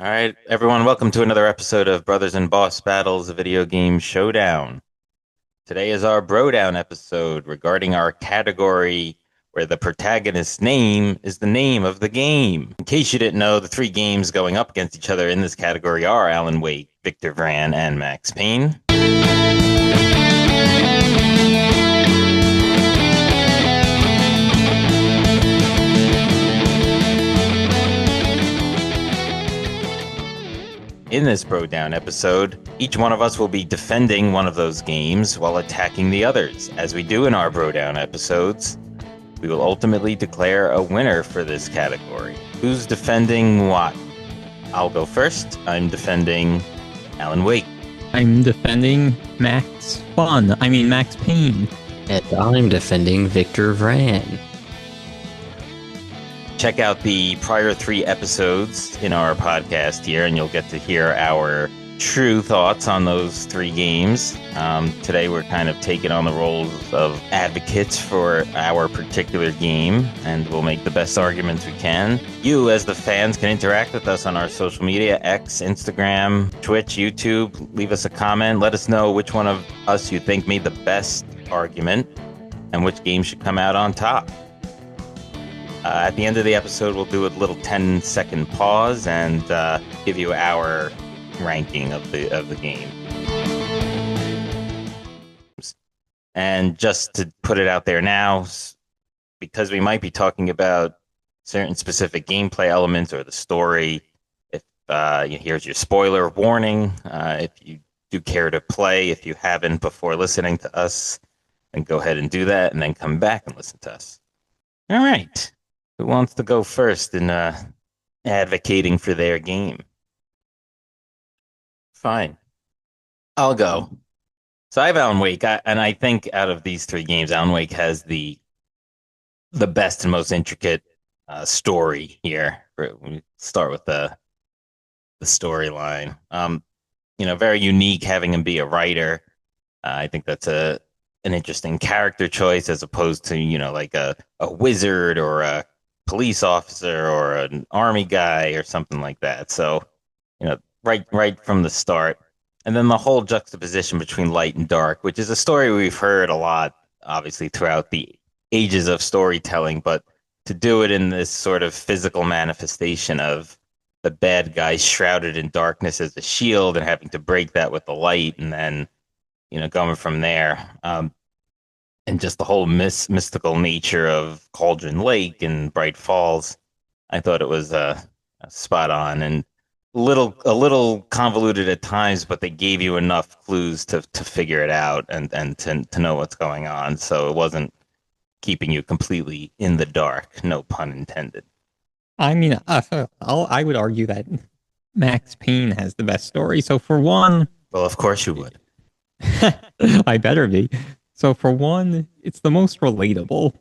All right, everyone, welcome to another episode of Brothers and Boss Battles, a video game showdown. Today is our Brodown episode regarding our category where the protagonist's name is the name of the game. In case you didn't know, the three games going up against each other in this category are Alan Wake, Victor Vran, and Max Payne. In this Brodown episode, each one of us will be defending one of those games while attacking the others. As we do in our Brodown episodes, we will ultimately declare a winner for this category. Who's defending what? I'll go first. I'm defending Alan Wake. I'm defending Max Payne. And I'm defending Victor Vran. Check out the prior 3 episodes in our podcast here, and you'll get to hear our true thoughts on those 3 games. Today, we're kind of taking on the roles of advocates for our particular game, and we'll make the best arguments we can. You, as the fans, can interact with us on our social media, X, Instagram, Twitch, YouTube. Leave us a comment. Let us know which one of us you think made the best argument and which game should come out on top. At the end of the episode, we'll do a little 10-second pause and give you our ranking of the game. And just to put it out there now, because we might be talking about certain specific gameplay elements or the story, if here's your spoiler warning. If you do care to play, if you haven't before listening to us, then go ahead and do that, and then come back and listen to us. All right. Who wants to go first in advocating for their game? Fine. I'll go. So I have Alan Wake, and I think out of these 3 games, Alan Wake has the best and most intricate story here. We start with the storyline. Very unique having him be a writer. I think that's an interesting character choice as opposed to, like a wizard or a police officer or an army guy or something like that. So, right from the start. And then the whole juxtaposition between light and dark, which is a story we've heard a lot, obviously, throughout the ages of storytelling, but to do it in this sort of physical manifestation of the bad guy shrouded in darkness as a shield and having to break that with the light, and then, going from there. And just the whole mystical nature of Cauldron Lake and Bright Falls, I thought it was spot on and a little convoluted at times, but they gave you enough clues to figure it out and to know what's going on. So it wasn't keeping you completely in the dark, no pun intended. I would argue that Max Payne has the best story. So for one, well, of course you would. I better be. So for one, it's the most relatable.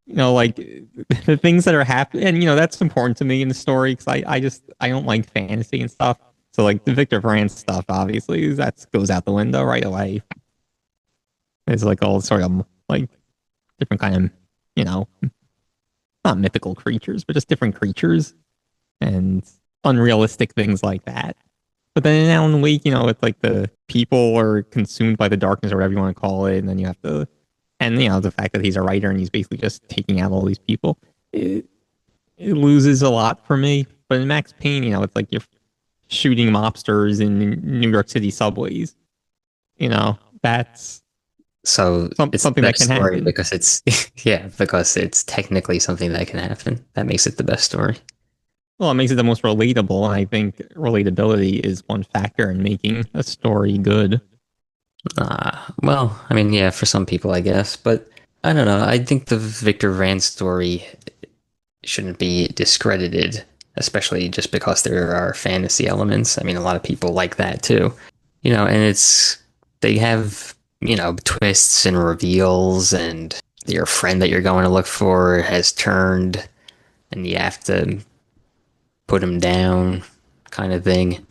Like the things that are happening, and that's important to me in the story because I don't like fantasy and stuff. So like the Victor Vran stuff, obviously, that goes out the window right away. It's like all sort of like different kind of, not mythical creatures, but just different creatures and unrealistic things like that. But then in Alan Wake, it's like the people are consumed by the darkness or whatever you want to call it, and then you have to, and the fact that he's a writer and he's basically just taking out all these people, it loses a lot for me. But in Max Payne, it's like you're shooting mobsters in New York City subways. That's it's something that can happen because it's because it's technically something that can happen. That makes it the best story. Well, it makes it the most relatable, and I think relatability is one factor in making a story good. For some people, I guess, but I don't know. I think the Victor Vran story shouldn't be discredited, especially just because there are fantasy elements. I mean, a lot of people like that too, and they have, twists and reveals, and your friend that you're going to look for has turned, and you have to put him down kind of thing.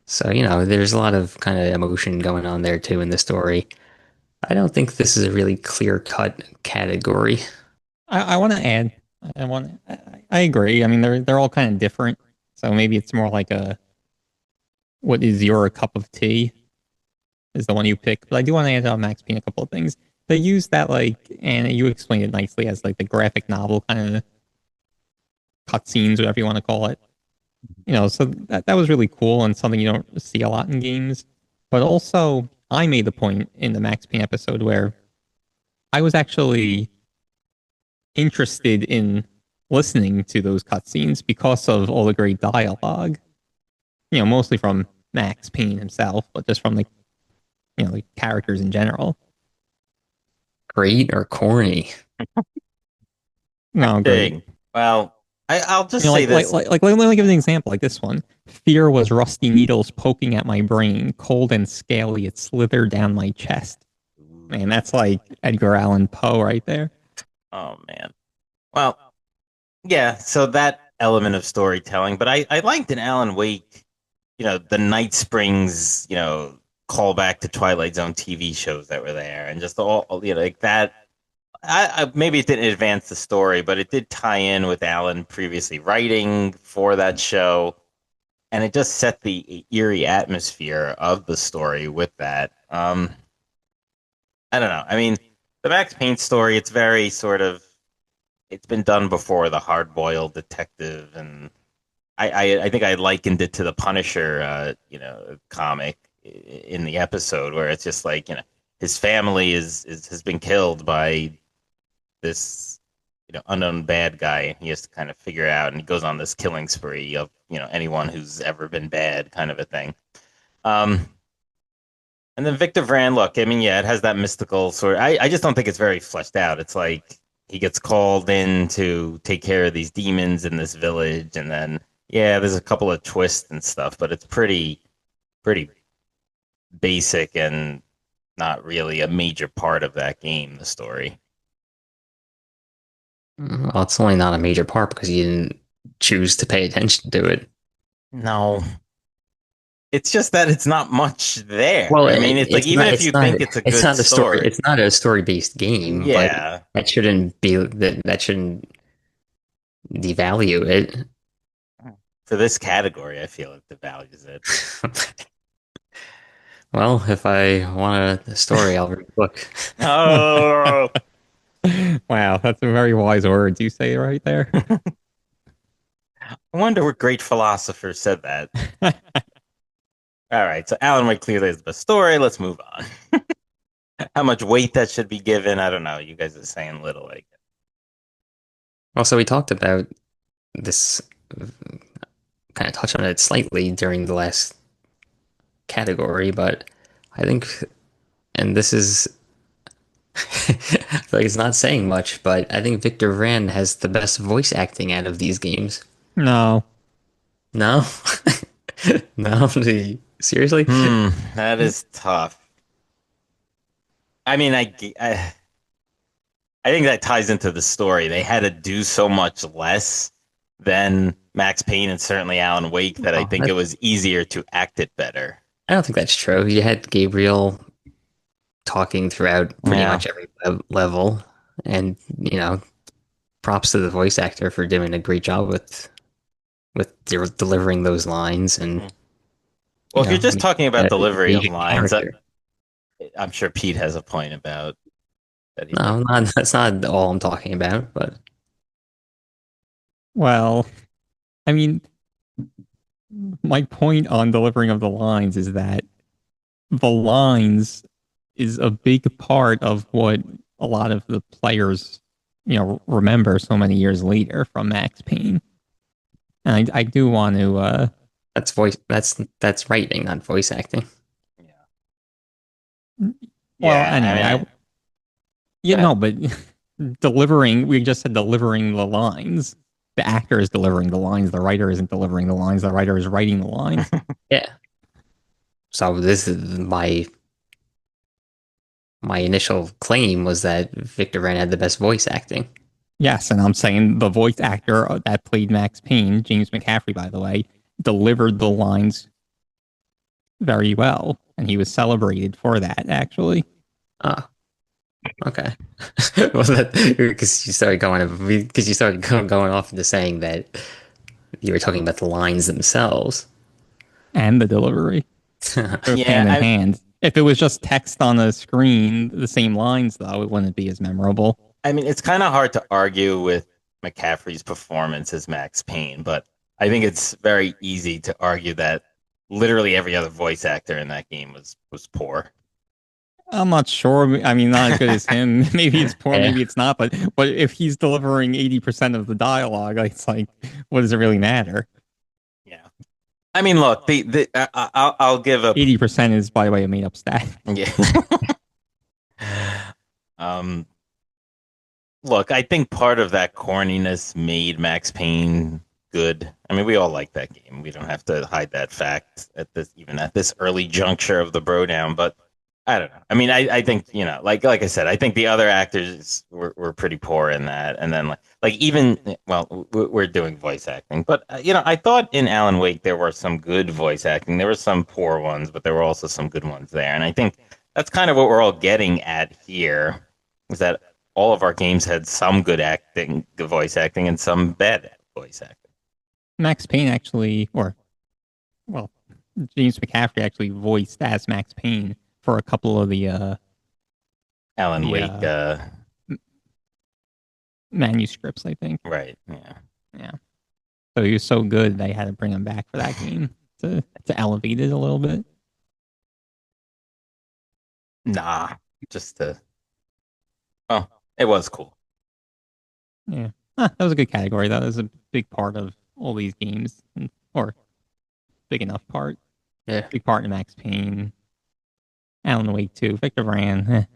So, there's a lot of kind of emotion going on there too in the story. I don't think this is a really clear-cut category. I want to add, I agree. I mean, they're all kind of different. So maybe it's more like what is your cup of tea is the one you pick. But I do want to add on Max Payne a couple of things. They use that and you explained it nicely as like the graphic novel kind of cutscenes, whatever you want to call it. So that was really cool and something you don't see a lot in games. But also, I made the point in the Max Payne episode where I was actually interested in listening to those cutscenes because of all the great dialogue. Mostly from Max Payne himself, but just from the characters in general. Great or corny? No, great. Dang. Well, I'll just say this. Let me give an example. Like this one. Fear was rusty needles poking at my brain, cold and scaly. It slithered down my chest. Man, that's like Edgar Allan Poe right there. Oh man. Well, yeah. So that element of storytelling, but I liked in Alan Wake, the Night Springs, callback to Twilight Zone TV shows that were there, and just all like that. Maybe it didn't advance the story, but it did tie in with Alan previously writing for that show, and it just set the eerie atmosphere of the story with that. I don't know. I mean, the Max Payne story, it's very sort of, it's been done before, the hard-boiled detective, and I think I likened it to the Punisher, comic in the episode where it's just like, his family has been killed by this, unknown bad guy, and he has to kind of figure it out, and he goes on this killing spree of, anyone who's ever been bad, kind of a thing. Um, and then Victor Vran, look, I mean, yeah, it has that mystical sort. I just don't think it's very fleshed out. It's like he gets called in to take care of these demons in this village, and then yeah, there's a couple of twists and stuff, but it's pretty basic and not really a major part of that game, the story. Well, it's only not a major part because you didn't choose to pay attention to it. No, it's just that it's not much there. Well, I mean, it's like it's even not. if you think it's a good Not a story. story, It's not a story-based game, but yeah, that shouldn't be that shouldn't devalue it. for this category, I feel it devalues it. Well, if I want a story, I'll read a book. Oh, Wow, that's a very wise words you say right there. I wonder what great philosopher said that. All right, so Alan Wake clearly is the best story. Let's move on. How much weight that should be given, I don't know. You guys are saying little, like. Also, we talked about this, kind of touched on it slightly during the last category, but I think, and this is, like it's not saying much, but I think Victor Vran has the best voice acting out of these games. No. No? No? Seriously? That is tough. I mean, I think that ties into the story. They had to do so much less than Max Payne and certainly Alan Wake that I think it was easier to act it better. I don't think that's true. You had Gabriel talking throughout pretty Yeah. much every level, and props to the voice actor for doing a great job with delivering those lines. And Well, if you're just talking about delivery of engaging lines, character. I'm sure Pete has a point about that. No, that's not all I'm talking about, but Well, I mean, my point on delivering of the lines is that the lines is a big part of what a lot of the players, remember so many years later from Max Payne. And I do want to, that's voice. That's writing, not voice acting. well, Yeah, anyway, no, but we just said delivering the lines. The actor is delivering the lines. The writer isn't delivering the lines. The writer is writing the lines. Yeah. So this is my initial claim was that Victor Vran had the best voice acting. Yes, and I'm saying the voice actor that played Max Payne, James McCaffrey, by the way, delivered the lines very well, and he was celebrated for that, actually. Ah, okay. Well, that because you started going off into saying that You were talking about the lines themselves. And the delivery. Goes Yeah, hand in hand. If it was just text on a screen, the same lines though, it wouldn't be as memorable. I mean, it's kind of hard to argue with McCaffrey's performance as Max Payne, but I think it's very easy to argue that literally every other voice actor in that game was poor. I'm not sure. I mean, not as good as him. Maybe it's poor, Yeah. maybe it's not. But if he's delivering 80% of the dialogue, it's like, what does it really matter? Yeah. I mean, look, I'll give a 80% is, by the way, a made up stat. yeah. um Look, I think part of that corniness made Max Payne good. I mean, we all like that game. We don't have to hide that fact at this even at this early juncture of the Brodown, but I don't know. I mean, I think, like I said, I think the other actors were pretty poor in that. And then like even well, we're doing voice acting, but I thought in Alan Wake there were some good voice acting. There were some poor ones, but there were also some good ones there. And I think that's kind of what we're all getting at here is that all of our games had some good acting, good voice acting, and some bad voice acting. Max Payne actually, well, James McCaffrey actually voiced as Max Payne for a couple of Alan the Wake, manuscripts, I think. right? Yeah. Yeah. So he was so good they had to bring him back for that game to elevate it a little bit. Nah, just to. Oh, it was cool. Yeah. That was a good category. That was a big part of all these games, or big enough part. Yeah. Big part in Max Payne, Alan Wake 2, Victor Vran.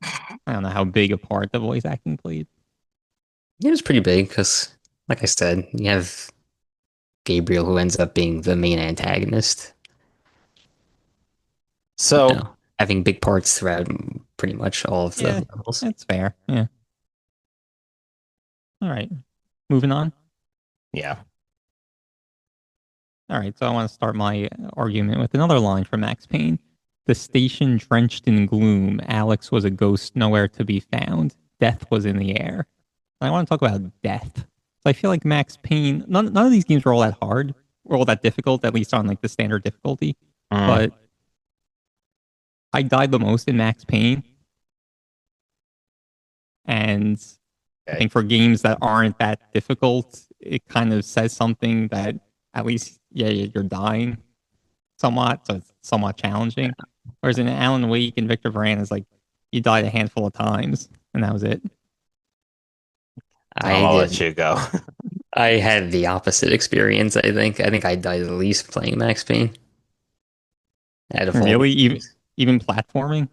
I don't know how big a part the voice acting played. It was pretty big because, like I said, you have Gabriel who ends up being the main antagonist. So Having big parts throughout pretty much all of the Yeah, levels. that's fair. Yeah. All right. Moving on. yeah, All right. So I want to start my argument with another line from Max Payne. The station drenched in gloom. Alex was a ghost nowhere to be found. Death was in the air. I want to talk about death. So I feel like Max Payne, none of these games were all that hard, or all that difficult, at least on like the standard difficulty. mm, But I died the most in Max Payne. And I okay. think for games that aren't that difficult, it kind of says something that at least, yeah, you're dying somewhat, so it's somewhat challenging. Whereas in Alan Wake and Victor Vran is like you died a handful of times and that was it. I'm I gonna let did. you go. I had the opposite experience, I think. I think I died the least playing Max Payne out of all the Really, games. even platforming.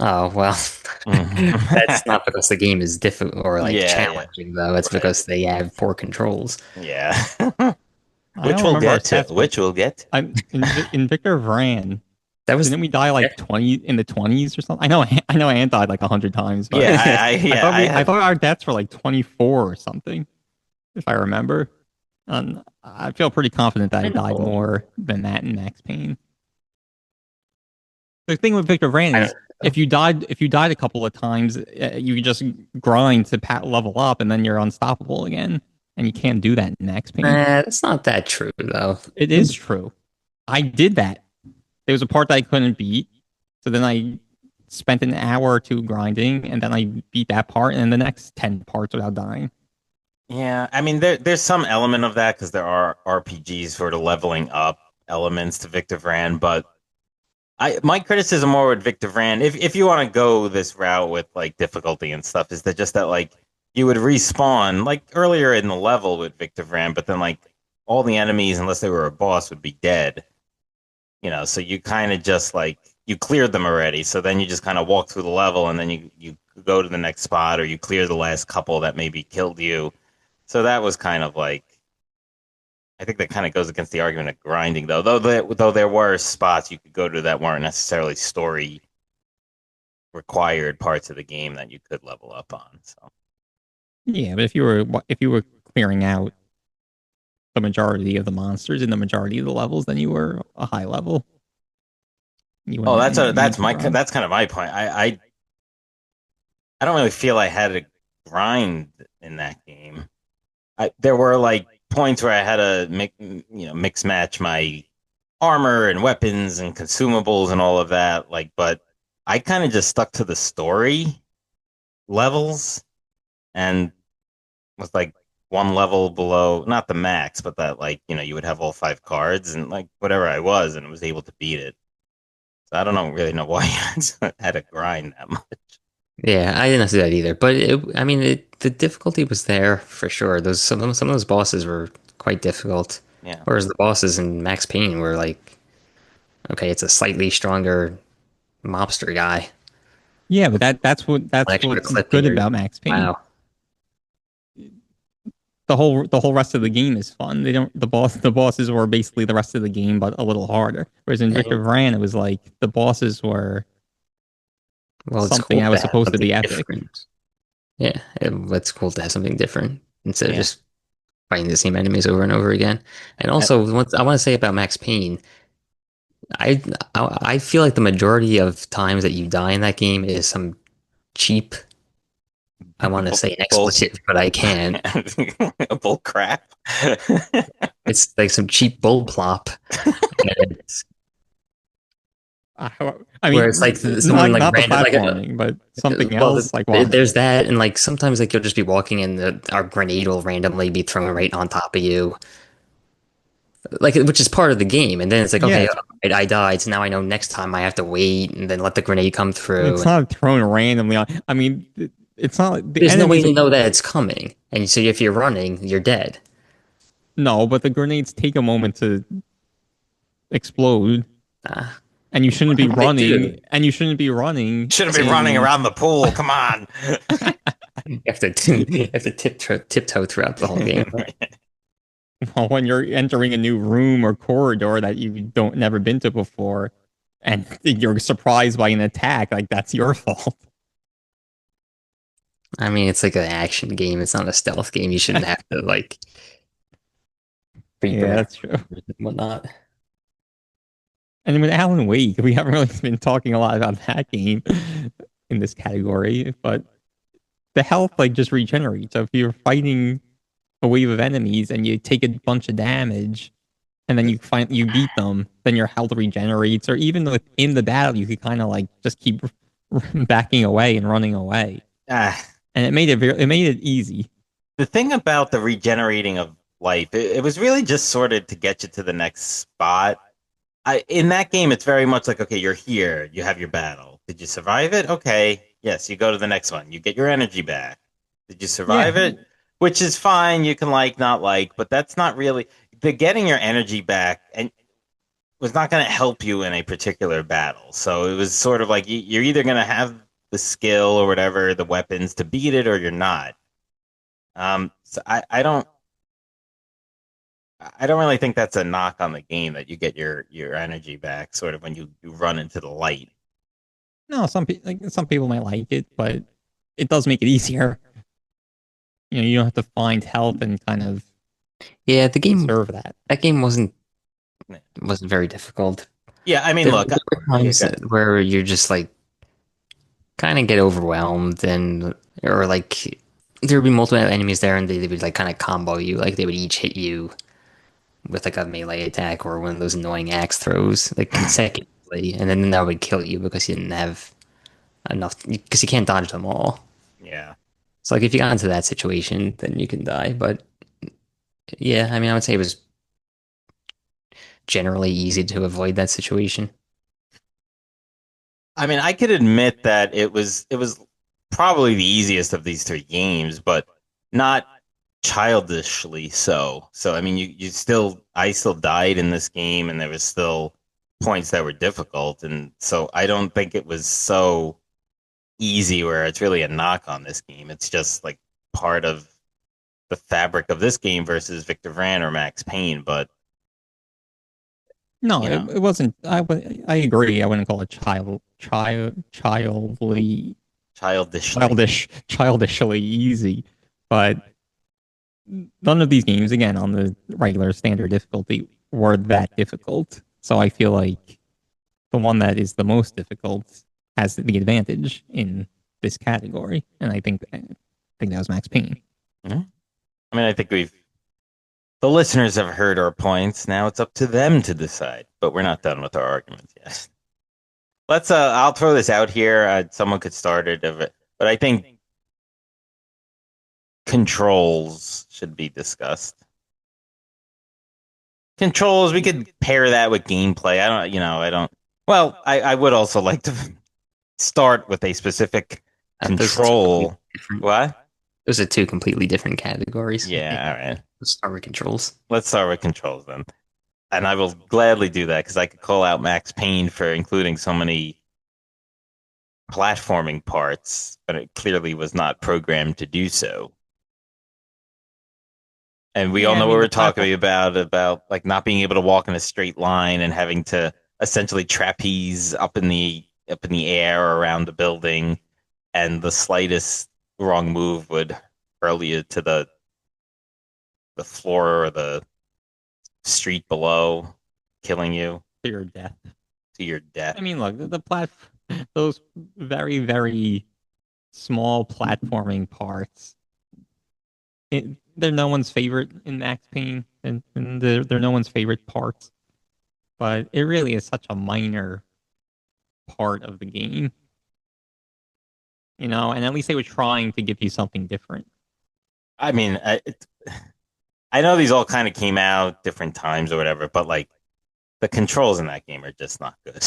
Oh, well. That's Mhm. not because the game is difficult or like Yeah, yeah, challenging, though. It's right. because they have poor controls. Yeah. I Which don't we'll remember our get to. stats, but Which we'll get to. I'm in Victor Vran. That was, Didn't we die yeah. like 20 in the 20s or something? I know Ant died like 100 times, but Yeah, yeah, I I had. thought our deaths were like 24 or something, if I remember. I feel pretty confident that I died more than that in Max Payne. The thing with Victor Vran I is if you died a couple of times, you just grind to level up, and then you're unstoppable again, and you can't do that in Max Payne. That's not that true, though. It is true. I did that. There was a part that I couldn't beat, so then I spent an hour or two grinding, and then I beat that part, and then the next 10 parts without dying. Yeah, I mean there's some element of that because there are RPGs sort of leveling up elements to Victor Vran, but I my criticism more with Victor Vran, if you want to go this route with like difficulty and stuff, is that just that like you would respawn like earlier in the level with Victor Vran, but then like all the enemies, unless they were a boss, would be dead. So you kind of just like you cleared them already. So then you just kind of walk through the level and then you go to the next spot or you clear the last couple that maybe killed you. So that was kind of like I think that kind of goes against the argument of grinding though. Though there were spots you could go to that weren't necessarily story required parts of the game that you could level up on. So Yeah, but if you were clearing out the majority of the monsters in the majority of the levels, then you were a high level. You oh, wouldn't need that's to my grind. that's kind of my point. I don't really feel I had to grind in that game. There were like points where I had to mix match my armor and weapons and consumables and all of that. Like, but I kind of just stuck to the story levels and was like one level below, not the max, but that like, you would have all five cards and like whatever I was and was able to beat it. So I don't really know why I had to grind that much. Yeah, I didn't see that either. But I mean, the difficulty was there for sure. Those some of those bosses were quite difficult, Yeah. whereas the bosses in Max Payne were like, okay, it's a slightly stronger mobster guy, Yeah, but an that's extra what's clip in good your about Max Payne. wow. The whole rest of the game is fun. They don't the bosses were basically the rest of the game, but a little harder. Whereas in Victor And, Vran, it was like the bosses were well, it's something cool that to was have supposed to something be epic. different. Yeah, it's cool to have something different instead of Yeah. just fighting the same enemies over and over again. And also, what I want to say about Max Payne, I I feel like the majority of times that you die in that game is some cheap. I want to say an Bullshit. expletive, but I can't. Bull crap. It's like some cheap bull plop, and I where it's like mean, someone not like not the random, platforming, but something well, else. Like what? there's that, and like sometimes like you'll just be walking and our grenade will randomly be thrown right on top of you, like which is part of the game. And then it's like, Yeah, okay, I died, so now I know next time I have to wait and then let the grenade come through. it's And not thrown randomly on. I mean, it's not like the there's no way enemies. to know that it's coming, and so if you're running, you're dead. No, but the grenades take a moment to explode, Uh, and you shouldn't be they running. do. And you shouldn't be running Shouldn't be running in. around the pool. Come on. You have to you have to tiptoe throughout the whole game. Well, when you're entering a new room or corridor that you don't never been to before, and you're surprised by an attack, like that's your fault. I mean, it's like an action game. It's not a stealth game. You shouldn't have to like creep Yeah, around that's true. and whatnot. And with Alan Wake, we haven't really been talking a lot about that game in this category, but the health like just regenerates. So if you're fighting a wave of enemies and you take a bunch of damage and then you beat them, then your health regenerates. Or even within the battle, you could kind of like just keep backing away and running away, Ah, and it made it easy. the thing about the regenerating of life, it was really just sort of to get you to the next spot. In that game, it's very much like, okay, you're here, you have your battle. Did you survive it? Okay, yes, you go to the next one. You get your energy back. Did you Yeah, survive it? Which is fine. You can like, not like, but that's not really the getting your energy back and was not going to help you in a particular battle. So it was sort of like you're either going to have the skill or whatever, the weapons to beat it, or you're not. So I don't really think that's a knock on the game that you get your energy back sort of when you run into the light. no, some people might like it, but it does make it easier. You don't have to find health and kind of Yeah, the game conserve that. that game wasn't very difficult. Yeah, I mean, There look, were yeah, times where you're just like kind of get overwhelmed and or like there would be multiple enemies there and they would like kind of combo you, like they would each hit you with like a melee attack or one of those annoying axe throws like consecutively, and then that would kill you because you didn't have enough because you can't dodge them all. yeah. So like if you got into that situation, then you can die. But yeah, I mean, I would say it was generally easy to avoid that situation. I mean, I could admit that it was probably the easiest of these three games, but not childishly so. So I mean, you still I still died in this game, and there was still points that were difficult, and so I don't think it was so easy where it's really a knock on this game. It's just like part of the fabric of this game versus Victor Vran or Max Payne. But No, you know, it wasn't. I agree. I wouldn't call it childishly, childishly easy, but none of these games, again, on the regular standard difficulty, were that difficult. So I feel like the one that is the most difficult has the advantage in this category, and I think that was Max Payne. Mhm. I mean, I think we've The listeners have heard our points. Now it's up to them to decide. But we're not done with our arguments yet. Let's. I'll throw this out here. Someone could start it, but I think controls should be discussed. Controls, we could pair that with gameplay. I don't. Well, I would also like to start with a specific Those are two completely control. different. What? Those are two completely different categories. Yeah, all right. Let's start with controls. Let's start with controls then. And I will gladly do that because I could call out Max Payne for including so many platforming parts, but it clearly was not programmed to do so. And we all Yeah, I know what mean we're the talking platform. about like not being able to walk in a straight line and having to essentially trapeze up in the air around the building, and the slightest wrong move would hurl you to the floor or the street below, killing you To your death. to your death. I mean, look, those very, very small platforming parts. They're no one's favorite in Max Payne, and they're no one's favorite parts. But it really is such a minor part of the game, and at least they were trying to give you something different. I mean, I know these all kind of came out different times or whatever, but like the controls in that game are just not good.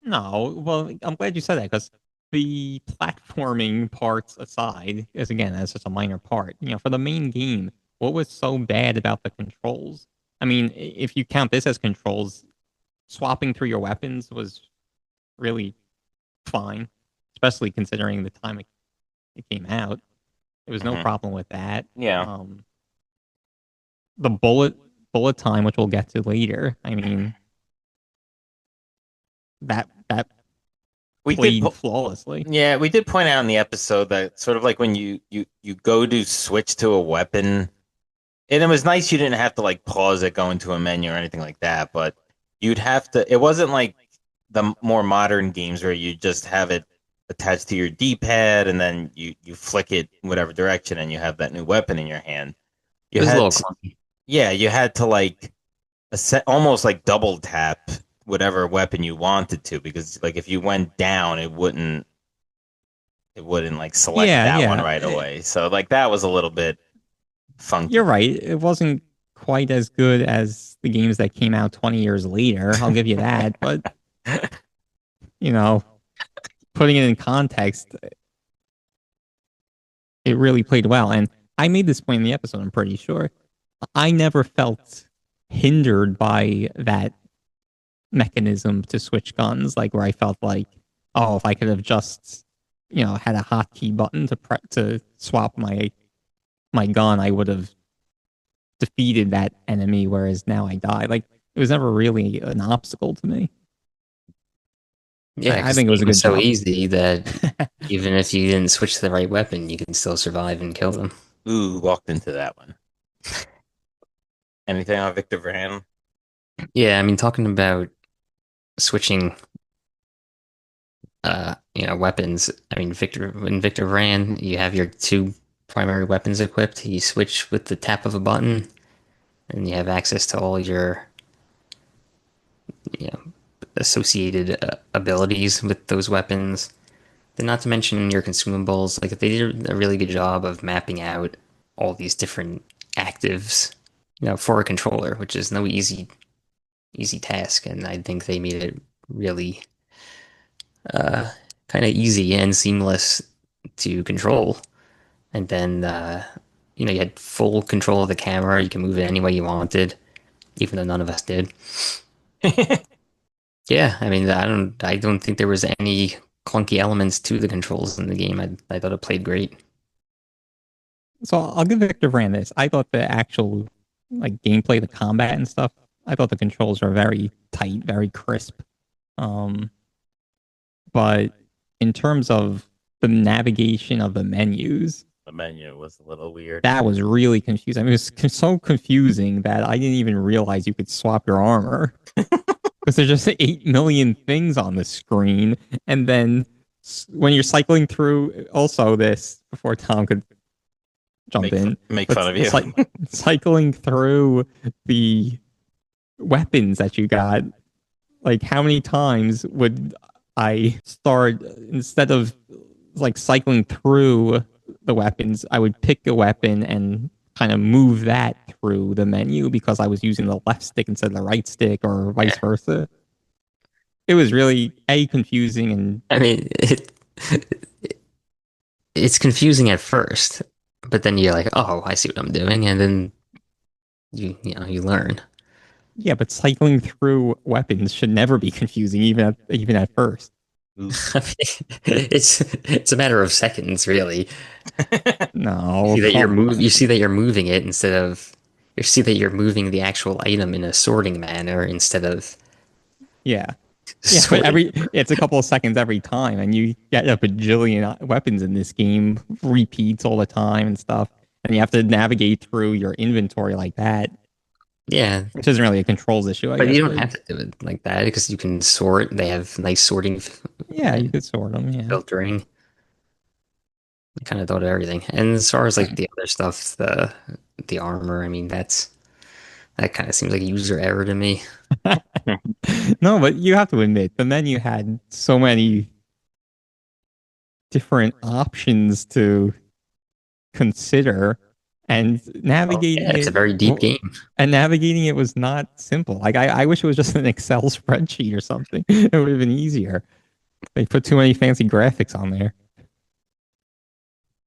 No, well, I'm glad you said that because the platforming parts aside, as again, that's just a minor part. For the main game, what was so bad about the controls? I mean, if you count this as controls, swapping through your weapons was really fine, especially considering the time it came out. There was no Hmm. problem with that. Yeah. The bullet time, which we'll get to later. I mean, that We did played flawlessly. Yeah, we did point out in the episode that sort of like when you go to switch to a weapon, and it was nice you didn't have to like pause it, go into a menu or anything like that, but you'd have to. It wasn't like the more modern games where you just have it attached to your D-pad and then you flick it in whatever direction and you have that new weapon in your hand. It You was a had little to, clunky. yeah, you had to like almost like double tap whatever weapon you wanted to, because like if you went down, it wouldn't like select Yeah, that one yeah. right away. So like that was a little bit You're funky. right. It wasn't quite as good as the games that came out 20 years later. I'll give you that. But, you know, putting it in context, it really played well. And I made this point in the episode, I'm pretty sure. I never felt hindered by that mechanism to switch guns, like where I felt like, oh, if I could have just, had a hotkey button to swap my gun, I would have defeated that enemy, whereas now I die. Like it was never really an obstacle to me. Yeah, I because think the it was a game is good so job. easy that even if you didn't switch to the right weapon, you can still survive and kill them. Ooh, walked into that one. Anything on Victor Vran? Yeah, I mean, talking about switching, weapons. I mean, when Victor ran, you have your two primary weapons equipped. You switch with the tap of a button, and you have access to all your, you know, associated abilities with those weapons. Then, not to mention your consumables. Like they did a really good job of mapping out all these different actives, for a controller, which is no easy task. And I think they made it really uh, kind of easy and seamless to control. And then, you had full control of the camera. You can move it any way you wanted, even though none of us did. Yeah, I mean, I don't think there was any clunky elements to the controls in the game. I thought it played great. So I'll give Victor Vran this. I thought the actual like gameplay, the combat and stuff, I thought the controls were very tight, very crisp. Um, but in terms of the navigation of the menus, The menu was a little weird. that was really confusing. I mean, it was so confusing that I didn't even realize you could swap your armor because there's just 8 million things on the screen. And then when you're cycling through, also this, before Tom could jump in, Make but fun of you. cycling through the weapons that you got, like how many times would I start instead of like cycling through the weapons, I would pick a weapon and kind of move that through the menu because I was using the left stick instead of the right stick or vice Yeah. versa. It was really a confusing and I mean, it's confusing at first, but then you're like, oh, I see what I'm doing, and then you learn. yeah, but cycling through weapons should never be confusing even at first. I mean, it's a matter of seconds, really. You No, see that come on. you see that you're moving it instead of you see that you're moving the actual item in a sorting manner instead of Yeah. Yeah, but sorting. it's a couple of seconds every time, and you get a bajillion weapons in this game, repeats all the time and stuff, and you have to navigate through your inventory like that, Yeah, which isn't really a controls issue, I but guess. you don't But have to do it like that because you can sort. They have nice sorting yeah, you and could sort them. Yeah, filtering. I kind of thought of everything. And as far as like the other stuff, the armor, I mean, that kind of seems like a user error to me. no, but you have to admit the menu had so many different options to consider, and Oh, yeah, navigating it's a it. very deep Well, game. and navigating it was not simple. Like I wish it was just an Excel spreadsheet or something. It would have been easier. They put too many fancy graphics on there.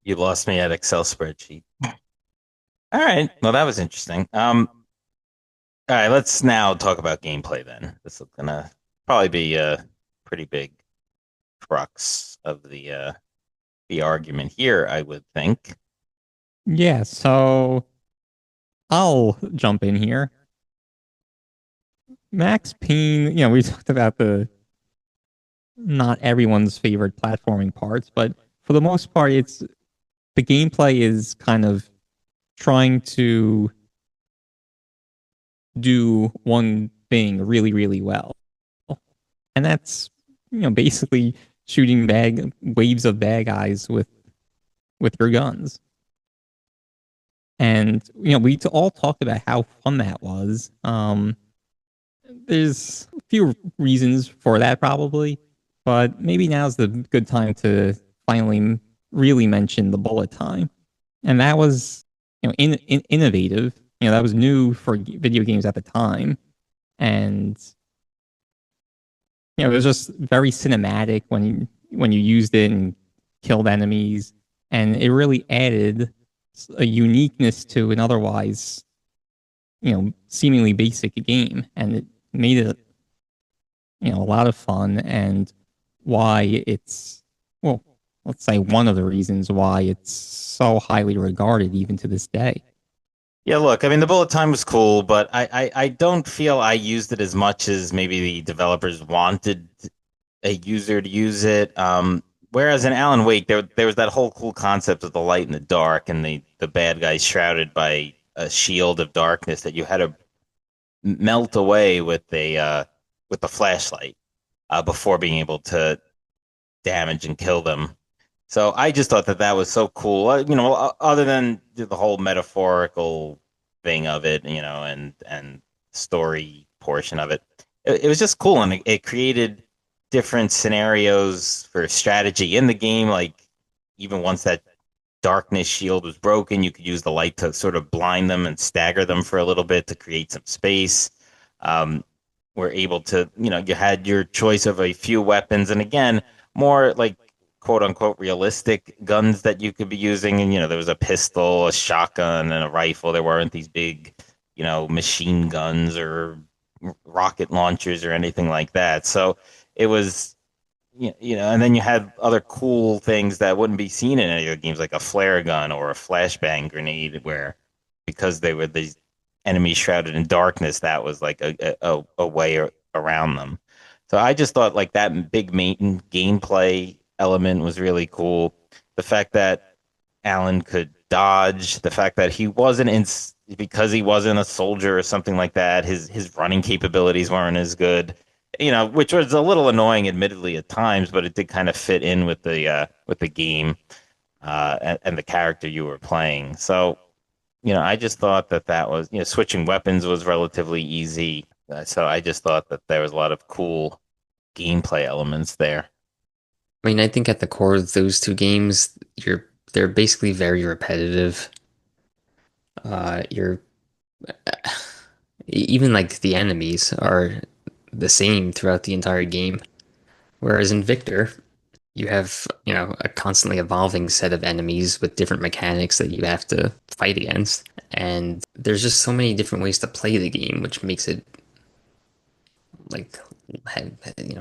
You lost me at Excel spreadsheet. All right. Well, that was interesting. All right, let's now talk about gameplay then. This is gonna probably be a pretty big crux of the argument here, I would think. Yeah, so I'll jump in here. Max Payne, we talked about the not everyone's favorite platforming parts, but for the most part, it's the gameplay is kind of trying to do one thing really, really well. And that's, basically shooting bad waves of bad guys with your guns. And we all talked about how fun that was. There's a few reasons for that probably, but maybe now's the good time to finally really mention the bullet time. And that was, innovative. That was new for video games at the time, and it was just very cinematic when you used it and killed enemies, and it really added a uniqueness to an otherwise, seemingly basic game, and it made it, a lot of fun, and why it's, well, let's say one of the reasons why it's so highly regarded even to this day. Yeah, look, I mean, the bullet time was cool, but I don't feel I used it as much as maybe the developers wanted a user to use it. Whereas in Alan Wake, there was that whole cool concept of the light and the dark, and the bad guys shrouded by a shield of darkness that you had to melt away with the flashlight before being able to damage and kill them. So I just thought that that was so cool. Other than the whole metaphorical thing of it, and story portion of it, it was just cool, and it created different scenarios for strategy in the game. Like even once that darkness shield was broken, you could use the light to sort of blind them and stagger them for a little bit to create some space. Um, we're able to, you had your choice of a few weapons, and again, more like quote unquote realistic guns that you could be using. And, there was a pistol, a shotgun, and a rifle. There weren't these big, machine guns or rocket launchers or anything like that. So it was, and then you had other cool things that wouldn't be seen in any of your games, like a flare gun or a flashbang grenade, where because they were these enemies shrouded in darkness, that was like a way around them. So I just thought like that big main gameplay element was really cool. The fact that Alan could dodge, the fact that he wasn't in because he wasn't a soldier or something like that, his running capabilities weren't as good. Which was a little annoying, admittedly, at times, but it did kind of fit in with the game. and the character you were playing. So, I just thought that was, switching weapons was relatively easy. So I just thought that there was a lot of cool gameplay elements there. I mean, I think at the core of those two games, they're basically very repetitive. You're even like the enemies are the same throughout the entire game. Whereas in Victor, you have, a constantly evolving set of enemies with different mechanics that you have to fight against. And there's just so many different ways to play the game, which makes it like,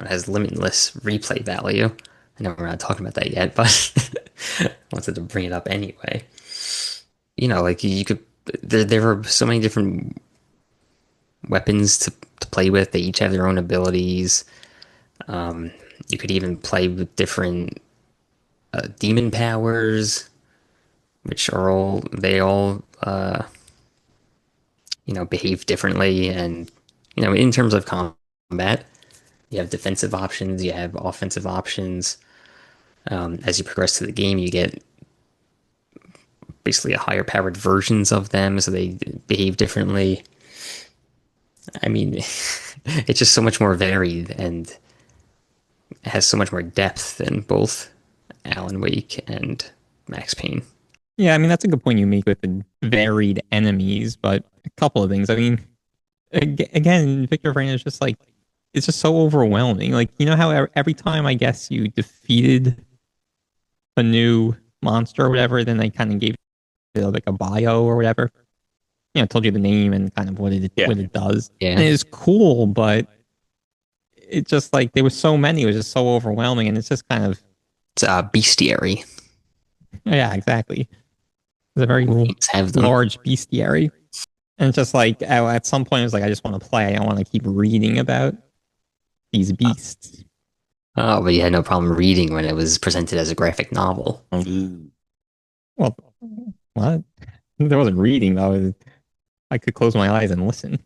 has limitless replay value. I know we're not talking about that yet, but I wanted to bring it up anyway. Like you could, there are so many different weapons to play with. They each have their own abilities. You could even play with different demon powers, which are all behave differently. And, in terms of combat, you have defensive options, you have offensive options. As you progress through the game, you get basically a higher powered versions of them, so they behave differently. I mean, it's just so much more varied and has so much more depth than both Alan Wake and Max Payne. Yeah, I mean that's a good point you make with the varied enemies, but a couple of things. I mean, again, Victor Vran is just like it's just so overwhelming. Like you know how every time I guess you defeated a new monster or whatever, then they kind of gave it like a bio or whatever. Told you the name and kind of Yeah. what it does. Yeah. And it's cool, but it just like there was so many, it was just so overwhelming, and it's just kind of It's bestiary. yeah, exactly. It's a very Games have them. large bestiary. And it's just like at some point, it was like, I just want to play. I don't want to keep reading about these beasts. Oh, but you had no problem reading when it was presented as a graphic novel. Ooh. Well, what? There wasn't reading, though. I could close my eyes and listen.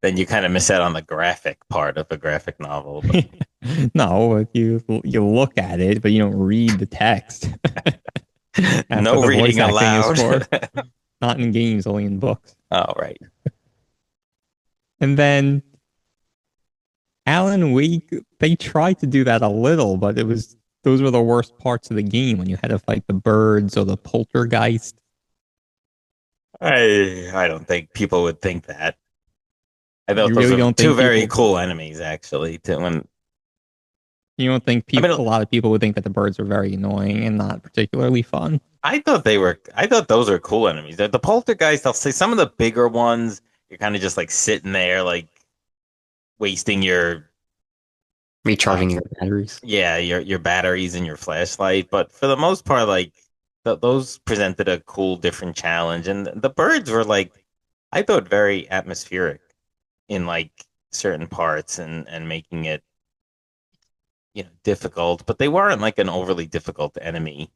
Then you kind of miss out on the graphic part of a graphic novel. But No, you look at it, but you don't read the text. That's no what the reading voice acting is aloud. for. Not in games, only in books. Oh, right. And then Alan Wake, they tried to do that a little, but those were the worst parts of the game when you had to fight the birds or the poltergeist. I don't think people would think that. I thought You those really are don't two think very people cool enemies, actually. you don't think I mean, a lot of people would think that the birds were very annoying and not particularly fun. I thought they were. I thought those are cool enemies. The poltergeist, I'll say some of the bigger ones, you're kind of just like sitting there, like wasting your Recharging your batteries. yeah, your batteries and your flashlight. But for the most part, like those presented a cool, different challenge, and the birds were like, I thought very atmospheric in like certain parts and making it difficult, but they weren't like an overly difficult enemy.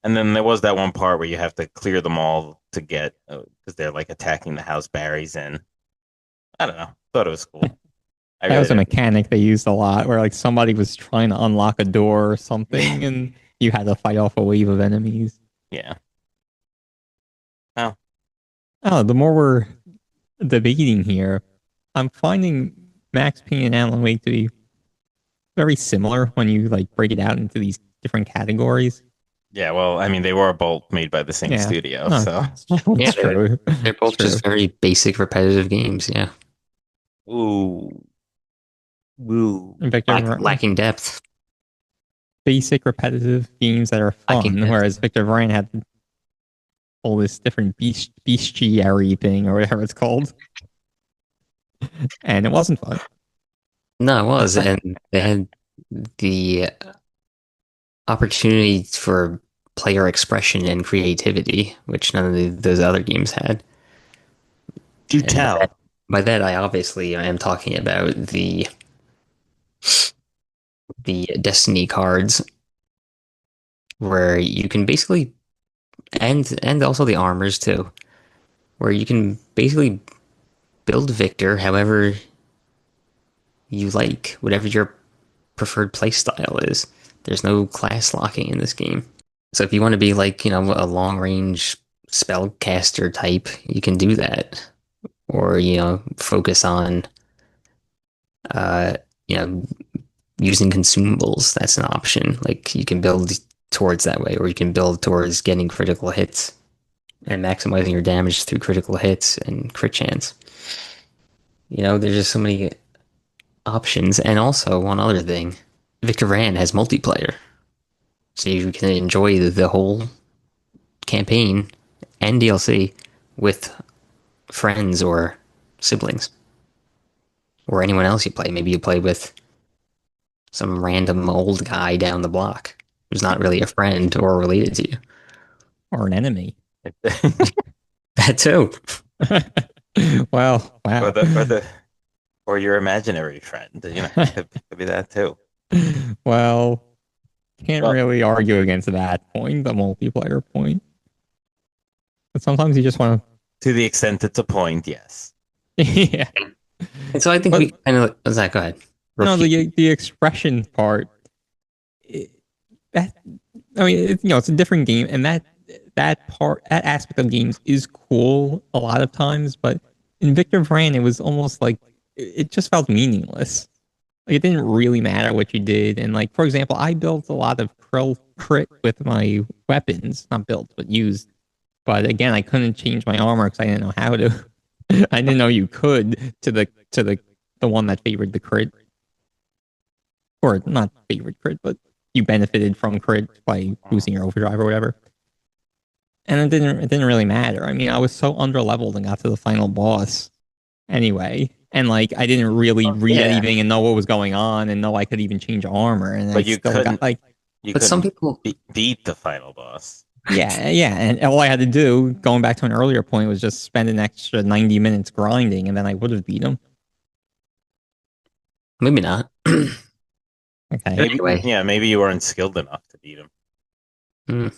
And then there was that one part where you have to clear them all to get because they're like attacking the house Barry's in. I don't know. Thought it was cool. I That really was a did. mechanic they used a lot, where like somebody was trying to unlock a door or something, and you had to fight off a wave of enemies. Yeah. Oh, Oh, the more we're debating here, I'm finding Max Payne and Alan Wake to be very similar when you like break it out into these different categories. yeah. Well, I mean, they were both made by the same Yeah. studio, No, so Yeah, it's true. they're both It's true. just very basic, repetitive games. Yeah, ooh, ooh. Victor, lacking depth. basic repetitive games that are Lacking fun, depth. whereas Victor Vran had all this different bestiary thing or whatever it's called, and it wasn't fun. No, it was, and they had the opportunity for player expression and creativity, which none of those other games had. Do And tell. by that, I obviously am talking about the Destiny cards, where you can basically and also the armors too, where you can basically build Victor however you like, whatever your preferred playstyle is. There's no class locking in this game. So if you want to be like, a long range spellcaster type, you can do that. Or, focus on uh, you know, using consumables. That's an option. Like you can build towards that way, or you can build towards getting critical hits and maximizing your damage through critical hits and crit chance. There's just so many options. And also one other thing, Victor Vran has multiplayer. So you can enjoy the whole campaign and DLC with friends or siblings or anyone else you play. Maybe you play with some random old guy down the block who's not really a friend or related to you. Or an enemy. That too. Well, or wow. the or your imaginary friend. Could be that too. Well, can't Well, really argue against that point, the multiplayer point. But sometimes you just want to the extent it's a point, yes. to, yeah. And so I think we But kind of, Zach, go ahead. no, Repeat. the expression part, it, that I mean, it's a different game, and that aspect of games is cool a lot of times. But in Victor Vran, it was almost like it just felt meaningless. Like, it didn't really matter what you did. And like, for example, I built a lot of crit with my weapons, not built, but used. But again, I couldn't change my armor because I didn't know how to. I didn't know you could to the one that favored the crit, or not favored crit, but you benefited from crit by boosting your overdrive or whatever. And it didn't really matter. I mean, I was so underleveled and got to the final boss anyway. And like I didn't really Oh, read yeah, anything and know what was going on and know I could even change armor. And I but you still got couldn't like, you But some couldn't people, beat the final boss. yeah, yeah. And all I had to do, going back to an earlier point, was just spend an extra 90 minutes grinding and then I would have beat him. maybe not. Okay. Maybe, Anyway, yeah, maybe you weren't skilled enough to beat him, mm.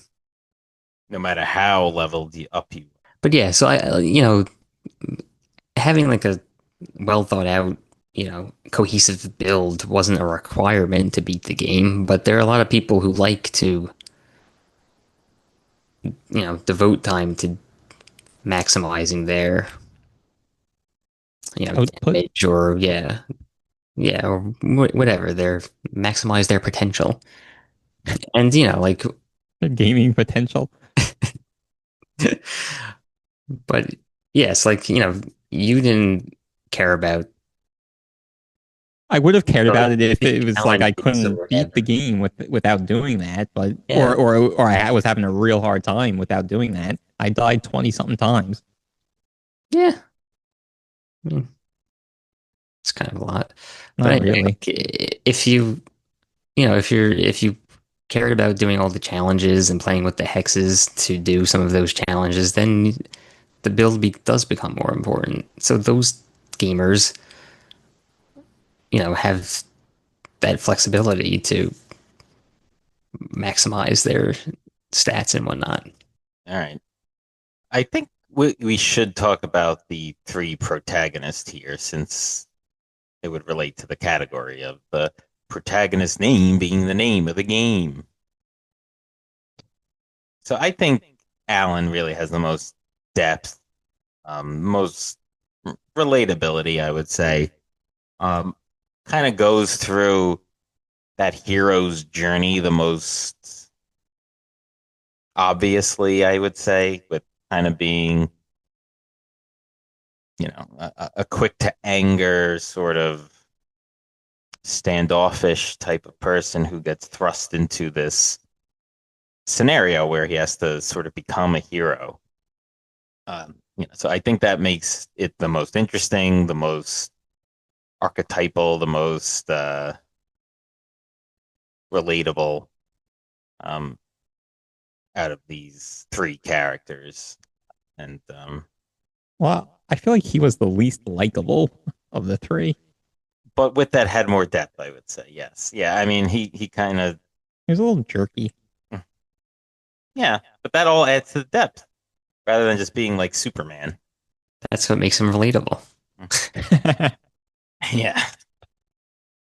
no matter how leveled up you. But yeah, so having like a well thought out, cohesive build wasn't a requirement to beat the game, but there are a lot of people who like to, devote time to maximizing their, Output, damage or yeah, or whatever, their maximize their potential. And like, gaming potential. but yes, like, you didn't care about I would have cared about the it if it was like I challenges or couldn't beat the whatever. game without doing that, but Yeah, or I was having a real hard time without doing that. I died 20 something times. yeah. I mean, it's kind of a lot. But Not anyway, really. like, if you cared about doing all the challenges and playing with the hexes to do some of those challenges, then the build does become more important. So those gamers, have that flexibility to maximize their stats and whatnot. All right. I think we should talk about the three protagonists here since it would relate to the category of the protagonist name being the name of the game. So I think Alan really has the most depth, most relatability, I would say. Um, Kind of goes through that hero's journey the most obviously, I would say, with kind of being, a quick to anger sort of standoffish type of person who gets thrust into this scenario where he has to sort of become a hero. So I think that makes it the most interesting, the most archetypal, the most relatable um, out of these three characters. And Well, I feel like he was the least likable of the three. but with that had more depth, I would say. Yes. Yeah. I mean, he kind of, He was a little jerky. yeah, but that all adds to the depth rather than just being like Superman. That's what makes them relatable. Yeah.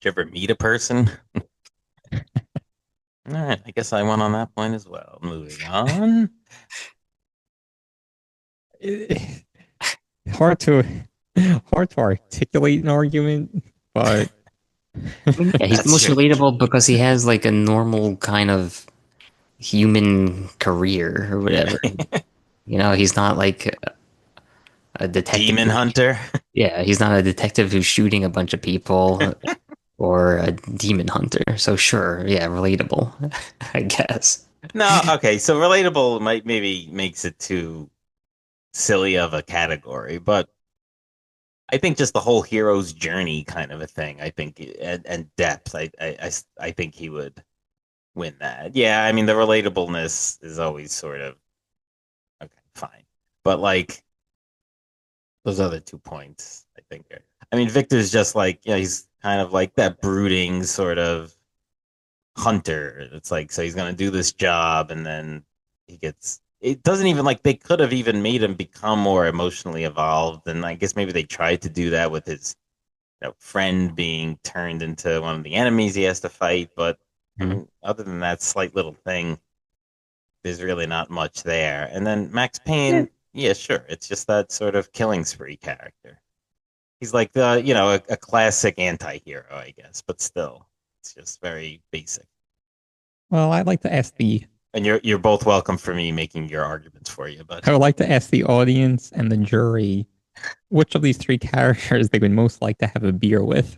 Did you ever meet a person? All right, I guess I won on that point as well. Moving on. It- hard to hard to articulate an argument, but Yeah, he's the That's most true. relatable because he has like a normal kind of human career or whatever. Right. He's not like a detective. Demon Hunter. Yeah, he's not a detective who's shooting a bunch of people or a demon hunter. So sure, yeah, relatable, I guess. No, okay, so relatable might maybe makes it too silly of a category, but I think just the whole hero's journey kind of a thing. I think and depth. I think he would win that. Yeah, I mean the relatableness is always sort of okay, fine, but like those other 2 points, I think. I mean, Victor's just like he's kind of like that brooding sort of hunter. It's like so he's gonna do this job, and then he gets. It doesn't even like they could have even made him become more emotionally evolved, and I guess maybe they tried to do that with his friend being turned into one of the enemies he has to fight. But I Mhm. mean, other than that slight little thing, there's really not much there. And then Max yeah. Payne, yeah, sure, it's just that sort of killing spree character. He's like the a classic anti-hero, I guess, but still, it's just very basic. Well, I'd like to ask the And you're both welcome for me making your arguments for you, but I would like to ask the audience and the jury which of these three characters they would most like to have a beer with.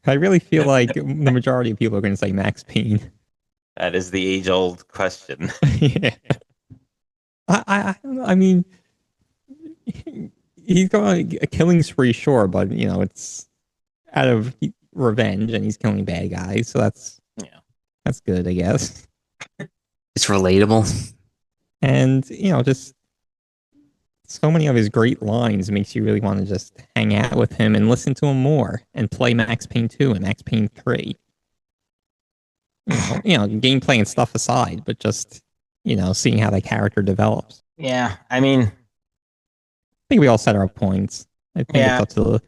I really feel like the majority of people are going to say Max Payne. that is the age-old question. Yeah. I mean, he's going a killing spree, sure, but it's out of revenge, and he's killing bad guys, so Yeah. that's good, I guess. It's relatable. And just so many of his great lines makes you really want to just hang out with him and listen to him more and play Max Payne 2 and Max Payne 3. Gameplay and stuff aside, but just, seeing how the character develops. Yeah, I mean, I think we all set our points. I think it's yeah, up to the. the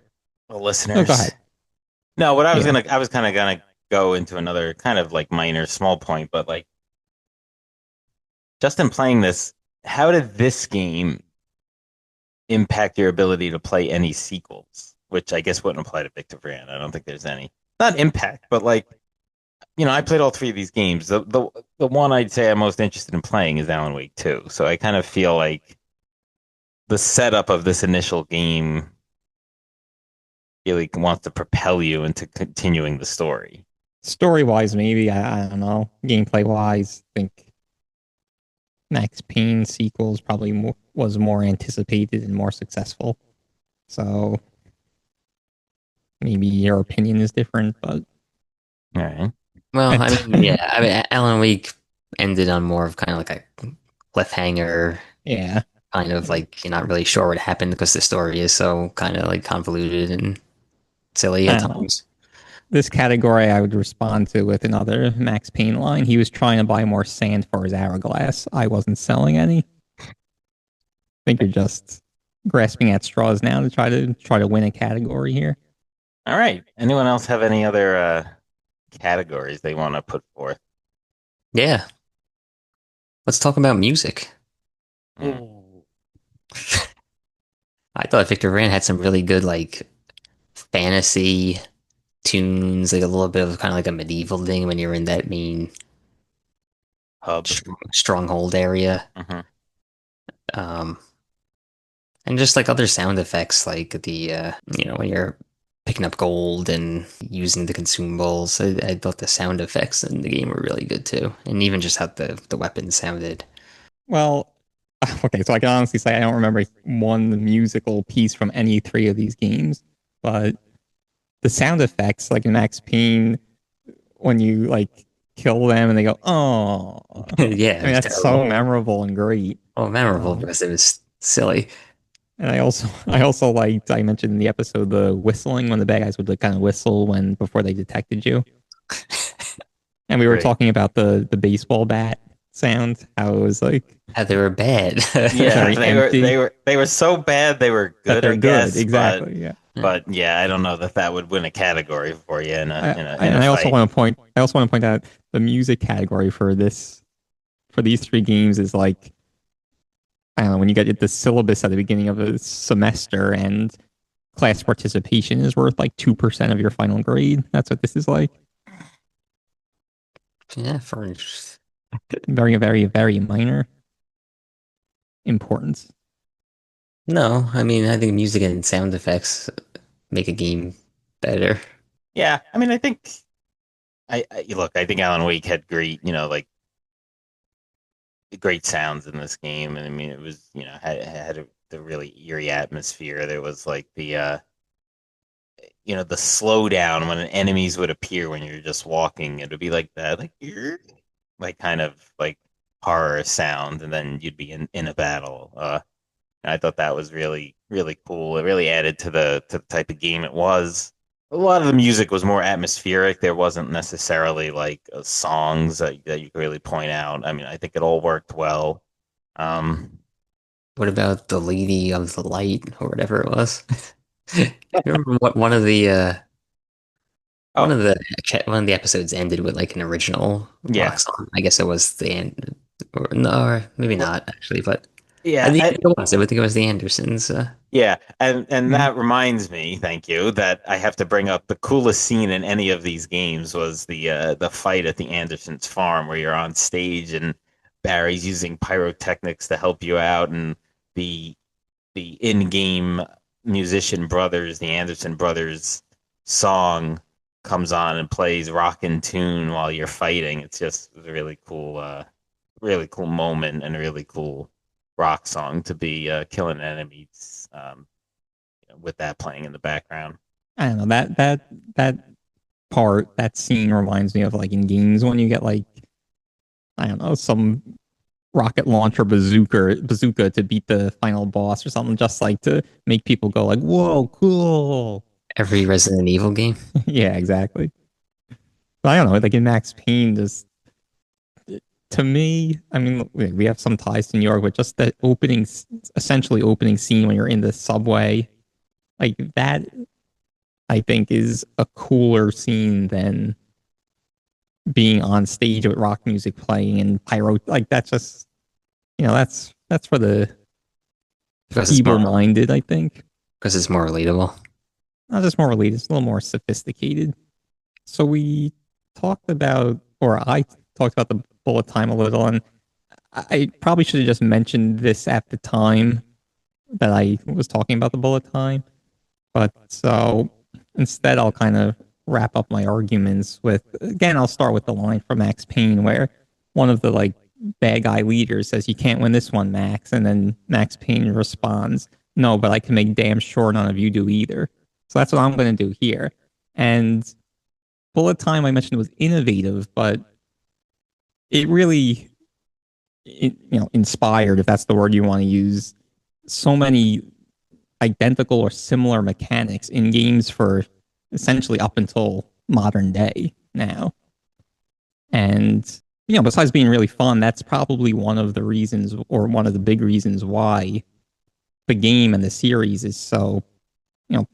No, go listeners. ahead. No, what Yeah. I was kind of gonna go into another kind of like minor small point, but like just in playing this, how did this game impact your ability to play any sequels? Which I guess wouldn't apply to Victor Vran. I don't think there's any. Not impact, but like I played all three of these games. The one I'd say I'm most interested in playing is Alan Wake 2. So I kind of feel like the setup of this initial game really wants to propel you into continuing the story. Story wise, maybe. I don't know. Gameplay wise, I think Max Payne sequels probably was more anticipated and more successful. So maybe your opinion is different, but All right. Well, I mean, yeah, I mean, Alan Wake ended on more of kind of like a cliffhanger, yeah. kind of like you're not really sure what happened because the story is so kind of like convoluted and silly I at don't know. times. This category I would respond to with another Max Payne line. He was trying to buy more sand for his hourglass. I wasn't selling any. I think you're just grasping at straws now to try to win a category here. All right. Anyone else have any other categories they want to put forth? Yeah, let's talk about music. Mm. I thought Victor Vran had some really good like fantasy tunes, like a little bit of kind of like a medieval thing when you're in that main Hub. stronghold area. Hmm. Um, and just like other sound effects, like when you're picking up gold and using the consumables. I thought the sound effects in the game were really good too, and even just how the weapons sounded. Well, okay, so I can honestly say I don't remember one musical piece from any three of these games, but the sound effects, like in Max Payne, when you like kill them and they go, "Oh," Yeah, I it mean was that's so terrible. memorable and great. Oh, memorable Um, because it was silly. and I also liked I mentioned in the episode the whistling when the bad guys would like kind of whistle when before they detected you. And we were Great. talking about the baseball bat sound, how it was like How they were bad. Yeah, very empty, they were so bad they were that good, they're I good. guess, Exactly. Yeah. but yeah, I don't know that that would win a category for you I, in and a I also fight. want to point. I also want to point out the music category for this for these three games is like I don't know when you get the syllabus at the beginning of a semester and class participation is worth like 2% of your final grade. That's what this is like. Yeah, for Very, very, very minor importance. no, I mean I think music and sound effects make a game better. Yeah, I mean, I think I look. I think Alan Wake had great, like great sounds in this game, and I mean, it was the really eerie atmosphere. There was like the slowdown when enemies would appear when you're just walking. It would be like that, like kind of like horror sound, and then you'd be in a battle. And I thought that was really, really cool. It really added to the type of game it was. A lot of the music was more atmospheric. There wasn't necessarily like songs that you could really point out. I mean, I think it all worked well. Um, What about the Lady of the Light or whatever it was? You remember what one oh, of the one of the episodes ended with like an original rock yeah. song? I guess it was the end, or no, or maybe Well, not actually, but yeah, it was. I would think it was the Andersons. yeah, and Mm. that reminds me, thank you, that I have to bring up the coolest scene in any of these games was the fight at the Andersons farm where you're on stage and Barry's using pyrotechnics to help you out, and the the in-game musician brothers, the Anderson brothers song comes on and plays rockin' tune while you're fighting. It's just a really cool moment and a really cool rock song to be killing enemies with that playing in the background. I don't know that scene reminds me of like in games when you get like I don't know some rocket launcher bazooka to beat the final boss or something, just like to make people go like, "Whoa, cool!" Every Resident Evil game. Yeah, exactly. But I don't know, like in Max Payne, just to me, I mean, we have some ties to New York, but just the essentially opening scene when you're in the subway, like that, I think is a cooler scene than being on stage with rock music playing and pyro. Like that's just, that's for the because it's more feeble-minded, I think. because it's more relatable. Not just more related, it's a little more sophisticated. So we talked about, or I talked about the bullet time a little, and I probably should have just mentioned this at the time that I was talking about the bullet time. But so instead, I'll kind of wrap up my arguments with again, I'll start with the line from Max Payne where one of the like bad guy leaders says, "You can't win this one, Max." And then Max Payne responds, "No, but I can make damn sure none of you do either." So that's what I'm going to do here. And bullet time, I mentioned, was innovative, but it really inspired, if that's the word you want to use, so many identical or similar mechanics in games for essentially up until modern day now. And besides being really fun, that's probably one of the reasons, or one of the big reasons, why the game and the series is so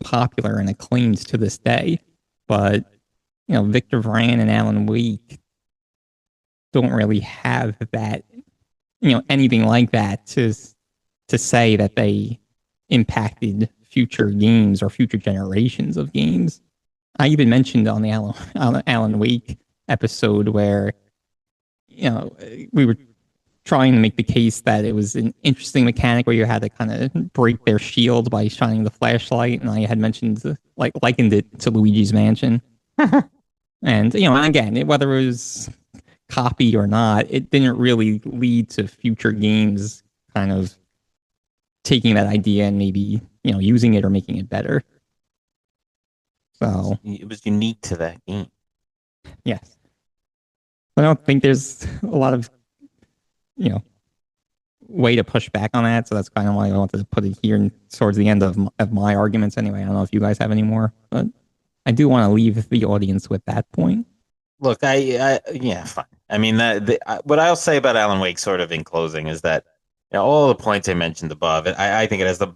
popular and acclaimed to this day. But Victor Vran and Alan Wake don't really have that, anything like that to say that they impacted future games or future generations of games. I even mentioned on the Alan Wake episode where we were trying to make the case that it was an interesting mechanic where you had to kind of break their shield by shining the flashlight, and I had mentioned like likened it to Luigi's Mansion. And again, whether it was copy or not, it didn't really lead to future games kind of taking that idea and maybe using it or making it better. So It was unique to that game. yes, I don't think there's a lot of you know way to push back on that. So that's kind of why I wanted to put it here towards the end of my arguments. Anyway, I don't know if you guys have any more, but I do want to leave the audience with that point. Look, yeah, fine. I mean, what I'll say about Alan Wake, sort of in closing, is that all the points I mentioned above, I think it has the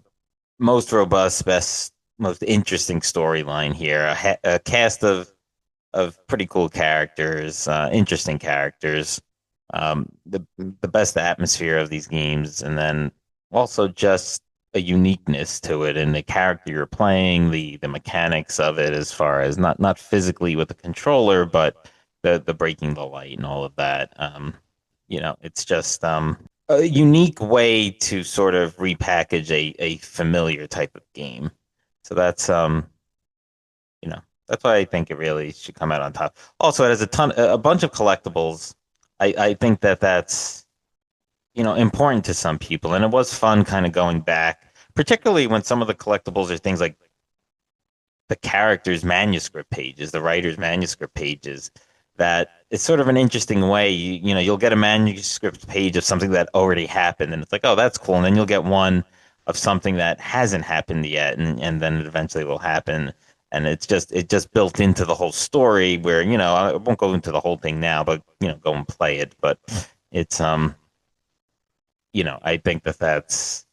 most robust, best, most interesting storyline here. A cast of of pretty cool characters, interesting characters, the best atmosphere of these games, and then also just a uniqueness to it and the character you're playing, the mechanics of it, as far as not physically with the controller, but the breaking the light and all of that. It's just a unique way to sort of repackage a familiar type of game. So that's why I think it really should come out on top. Also, it has a bunch of collectibles. I think that's important to some people, and it was fun kind of going back, particularly when some of the collectibles are things like the characters' manuscript pages, the writer's manuscript pages. That it's sort of an interesting way. You'll get a manuscript page of something that already happened, and it's like, oh, that's cool. And then you'll get one of something that hasn't happened yet, and then it eventually will happen. And it just built into the whole story where, I won't go into the whole thing now, but go and play it. But it's I think that's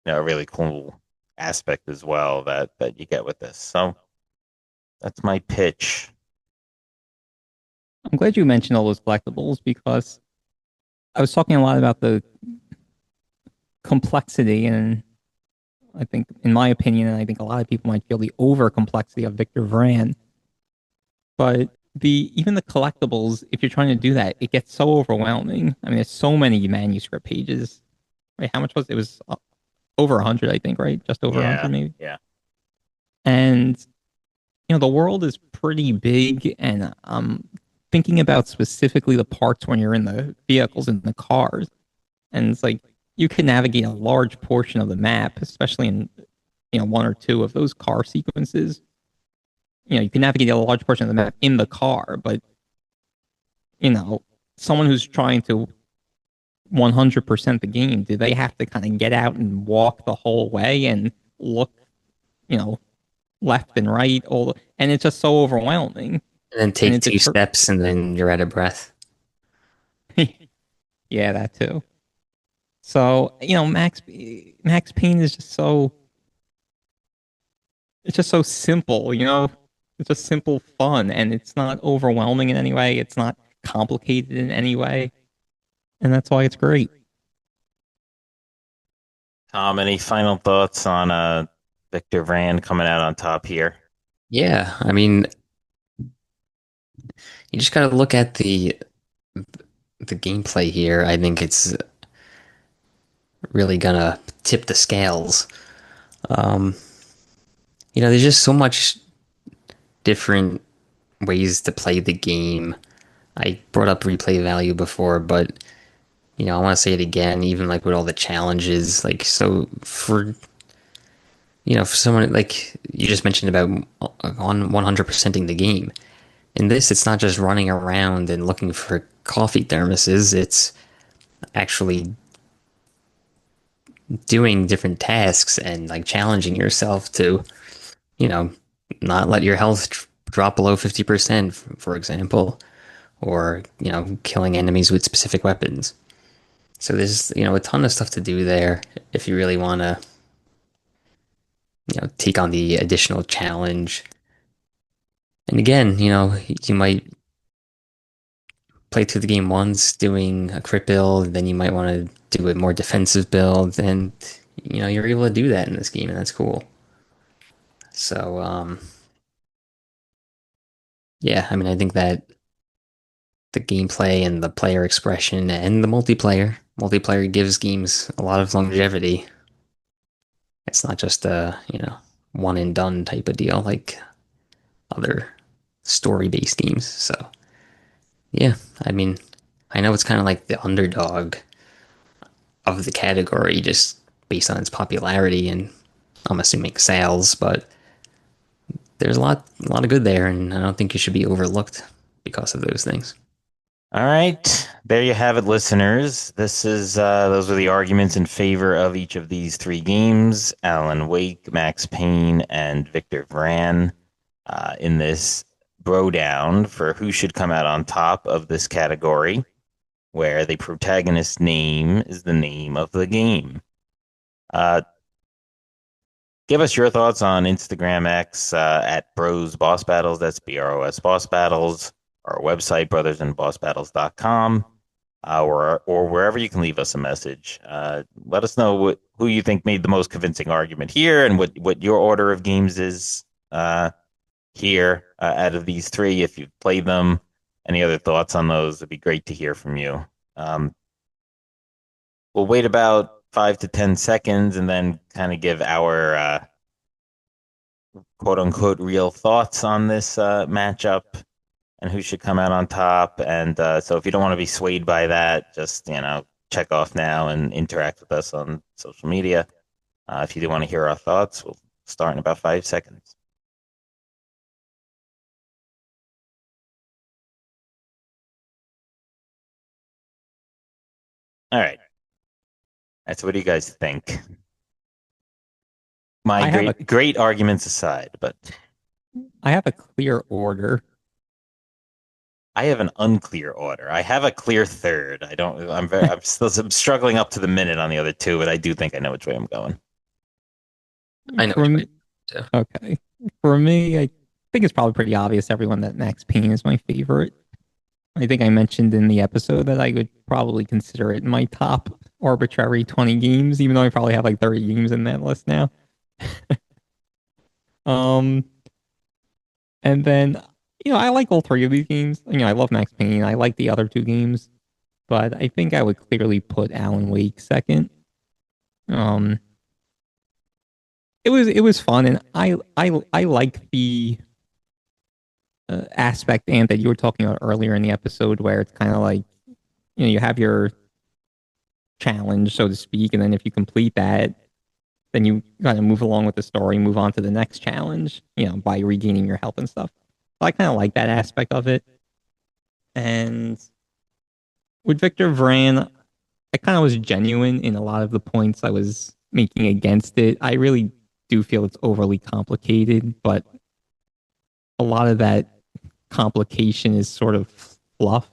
a really cool aspect as well that you get with this. So that's my pitch. I'm glad you mentioned all those collectibles because I was talking a lot about the complexity and I think, in my opinion, and I think a lot of people might feel the over complexity of Victor Vran. But even the collectibles, if you're trying to do that, it gets so overwhelming. I mean, there's so many manuscript pages. Right? How much was it? It was over 100, I think, right? Just over 100, Yeah, maybe. yeah. And the world is pretty big, and I'm thinking about specifically the parts when you're in the vehicles in the cars, and it's like you can navigate a large portion of the map, especially in one or two of those car sequences. You can navigate a large portion of the map in the car, but you know, someone who's trying to 100% the game, do they have to kind of get out and walk the whole way and look, you know, left and right, and it's just so overwhelming, And then and take it two deter. steps and then you're out of breath. Yeah, that too. So Max Payne is just so it's just so simple, it's just simple fun, and it's not overwhelming in any way. It's not complicated in any way, and that's why it's great. Tom, any final thoughts on Victor Vran coming out on top here? Yeah, I mean, you just gotta look at the gameplay here. I think it's really gonna tip the scales. Um, there's just so much different ways to play the game. I brought up replay value before, but I want to say it again, even like with all the challenges, like so for someone like you just mentioned about on 100%ing the game. In this, it's not just running around and looking for coffee thermoses, it's actually doing different tasks and like challenging yourself to, you know, not let your health drop below 50%, for example, or, killing enemies with specific weapons. So there's, a ton of stuff to do there if you really want to, take on the additional challenge. And again, you might play through the game once doing a crit build, then you might want to do a more defensive build, and you're able to do that in this game, and that's cool. So yeah, I mean, I think that the gameplay and the player expression and the multiplayer gives games a lot of longevity. It's not just a one and done type of deal like other story based games. So yeah, I mean, I know it's kind of like the underdog of the category just based on its popularity and I'm assuming sales, but there's a lot of good there, and I don't think it should be overlooked because of those things. All right, there you have it, listeners. Those are the arguments in favor of each of these three games: Alan Wake, Max Payne, and Victor Vran. In this Brodown for who should come out on top of this category, where the protagonist's name is the name of the game. Uh, Give us your thoughts on Instagram X at Bros Boss Battles. That's BROS Boss Battles. Our website, brothersandbossbattles.com, or wherever you can leave us a message. Let us know who you think made the most convincing argument here and what your order of games is here out of these three. If you've played them, any other thoughts on those? It'd be great to hear from you. Um, we'll wait about 5 to 10 seconds and then kind of give our quote unquote real thoughts on this matchup and who should come out on top. And so if you don't want to be swayed by that, just, check off now and interact with us on social media. If you do want to hear our thoughts, we'll start in about 5 seconds. All right. That's what do you guys think? My I have a great arguments aside, but I have a clear order. I have an unclear order. I have a clear third. I don't. I'm struggling up to the minute on the other two, but I do think I know which way I'm going. I know For which way me, to. okay. For me, I think it's probably pretty obvious to everyone that Max Payne is my favorite. I think I mentioned in the episode that I would probably consider it my top arbitrary 20 games, even though I probably have like 30 games in that list now. Um, and then, I like all three of these games. I love Max Payne. I like the other two games, but I think I would clearly put Alan Wake second. Um, it was fun, and I like the aspect and that you were talking about earlier in the episode, where it's kind of like you have your challenge, so to speak, and then if you complete that, then you kind of move along with the story, move on to the next challenge, by regaining your health and stuff. So I kind of like that aspect of it. And with Victor Vran, I kind of was genuine in a lot of the points I was making against it. I really do feel it's overly complicated, but a lot of that complication is sort of fluff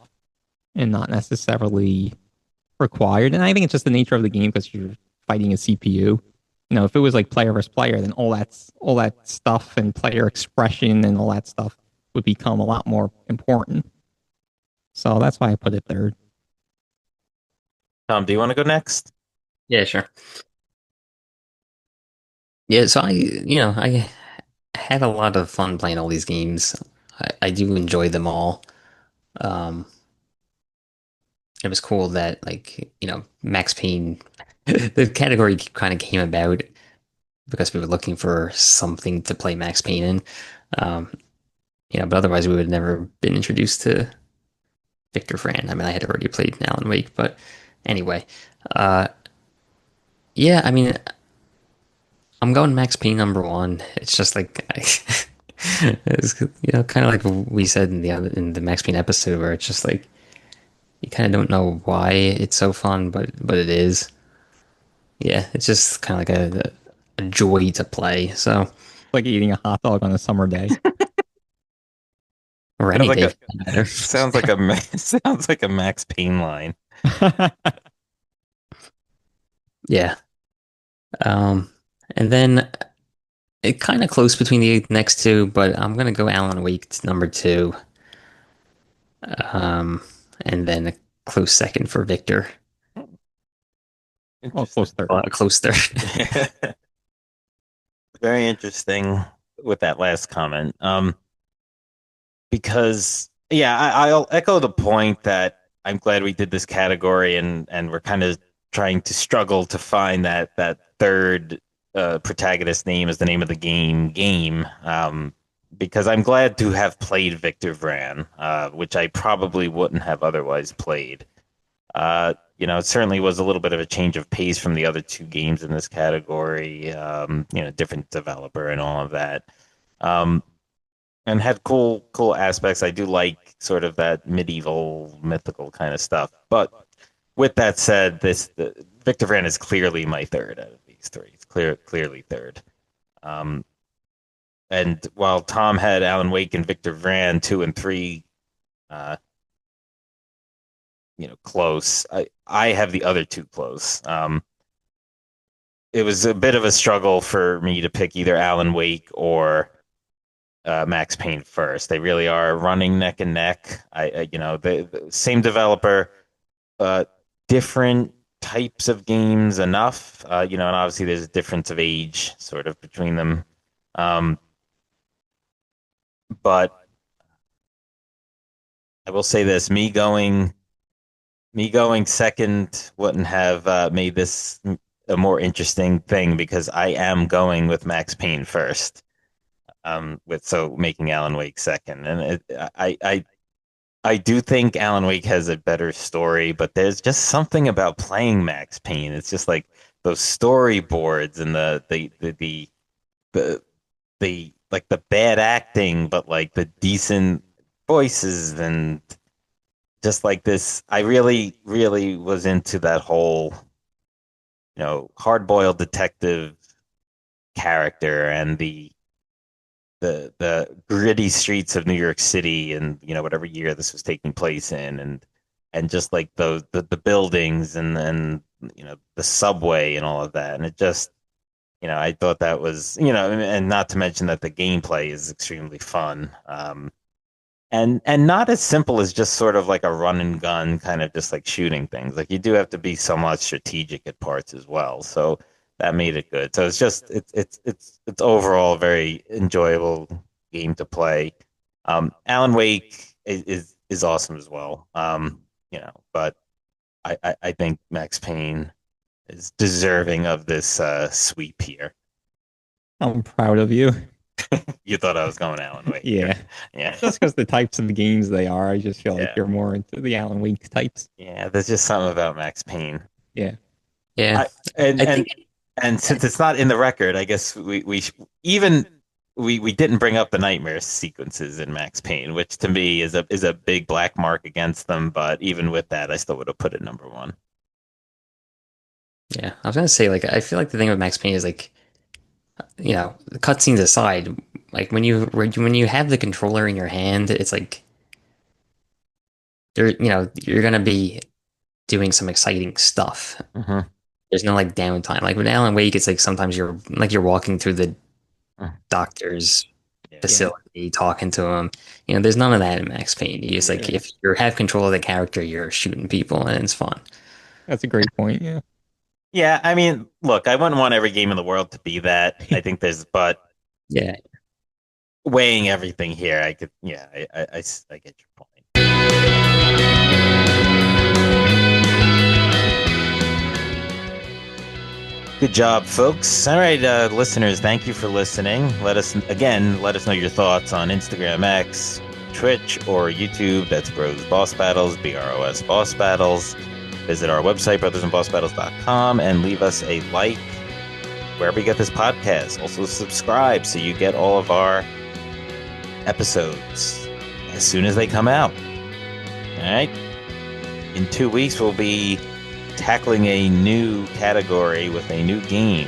and not necessarily required. And I think it's just the nature of the game because you're fighting a CPU. If it was like player versus player, then all that stuff and player expression and all that stuff would become a lot more important. So that's why I put it third. Tom, do you want to go next? Yeah, sure. Yeah, so I had a lot of fun playing all these games. I do enjoy them all. Um, it was cool that Max Payne, the category kind of came about because we were looking for something to play Max Payne in. Um, but otherwise we would have never been introduced to Victor Fran. I mean, I had already played Alan Wake, but anyway, uh, yeah, I mean, I'm going Max Payne number one. It's just like it's kind of like we said in the Max Payne episode, where it's just like you kind of don't know why it's so fun, but it is. Yeah, it's just kind of like a joy to play. So Like eating a hot dog on a summer day. or Sounds any like day a for that matter. sounds like a Max Payne line. Yeah. Um, and then it kind of close between the next two, but I'm gonna go Alan Wake to number two. Um, and then a close second for Victor. Well, Interesting. close third. A close third. Very interesting with that last comment. Because yeah, I'll echo the point that I'm glad we did this category and we're kind of trying to struggle to find that third protagonist name as the name of the game. Because I'm glad to have played Victor Vran, which I probably wouldn't have otherwise played. It certainly was a little bit of a change of pace from the other two games in this category. Different developer and all of that. Um, and had cool aspects. I do like sort of that medieval mythical kind of stuff. But with that said, Victor Vran is clearly my third out of these three. It's clearly third. Um, and while Tom had Alan Wake and Victor Vran two and three, uh, close. I have the other two close. it was a bit of a struggle for me to pick either Alan Wake or Max Payne first. They really are running neck and neck. The same developer, uh, different types of games enough. And obviously there's a difference of age sort of between them. Um, but I will say this: me going second wouldn't have made this a more interesting thing because I am going with Max Payne first. With so making Alan Wake second, and I do think Alan Wake has a better story, but there's just something about playing Max Payne. It's just like those storyboards and the like the bad acting, but like the decent voices and just like this. I really, really was into that whole, hard-boiled detective character and the gritty streets of New York City and whatever year this was taking place in and just like the buildings and the subway and all of that and it just I thought that was and not to mention that the gameplay is extremely fun and not as simple as just sort of like a run and gun kind of just like shooting things. Like you do have to be somewhat strategic at parts as well. So that made it good. So it's overall a very enjoyable game to play. Alan Wake is awesome as well. But I think Max Payne is deserving of this sweep here. I'm proud of you. You thought I was going Alan Wake. Yeah. Yeah. Just because the types of games they are, I just feel like Yeah. you're more into the Alan Wake types. Yeah, there's just something about Max Payne. Yeah. Yeah. And I and think and since it's not in the record, I guess we didn't bring up the nightmare sequences in Max Payne, which to me is a big black mark against them. But even with that, I still would have put it number one. yeah, I was gonna say like I feel like the thing with Max Payne is like the cutscenes aside, like when you have the controller in your hand, it's like you're gonna be doing some exciting stuff. Mm-hmm. There's no like downtime. Like with Alan Wake, it's like sometimes you're walking through the doctor's Yeah. facility, talking to him. There's none of that in Max Payne. You just like Yeah. if you have control of the character, you're shooting people and it's fun. That's a great point. Yeah. Yeah, I mean, look, I wouldn't want every game in the world to be that. I think but Yeah. weighing everything here, I could, yeah, I get your point. Good job, folks. All right, listeners, thank you for listening. Let us know your thoughts on Instagram X, Twitch, or YouTube. That's Bros Boss Battles, BROS Boss Battles. Visit our website, brothersandbossbattles.com, and leave us a like wherever you get this podcast. Also, subscribe so you get all of our episodes as soon as they come out. All right. In 2 weeks, we'll be tackling a new category with a new game.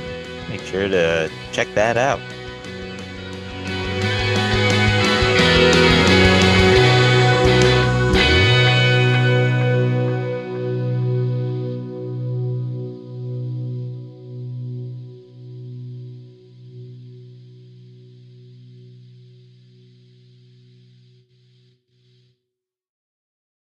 Make sure to check that out.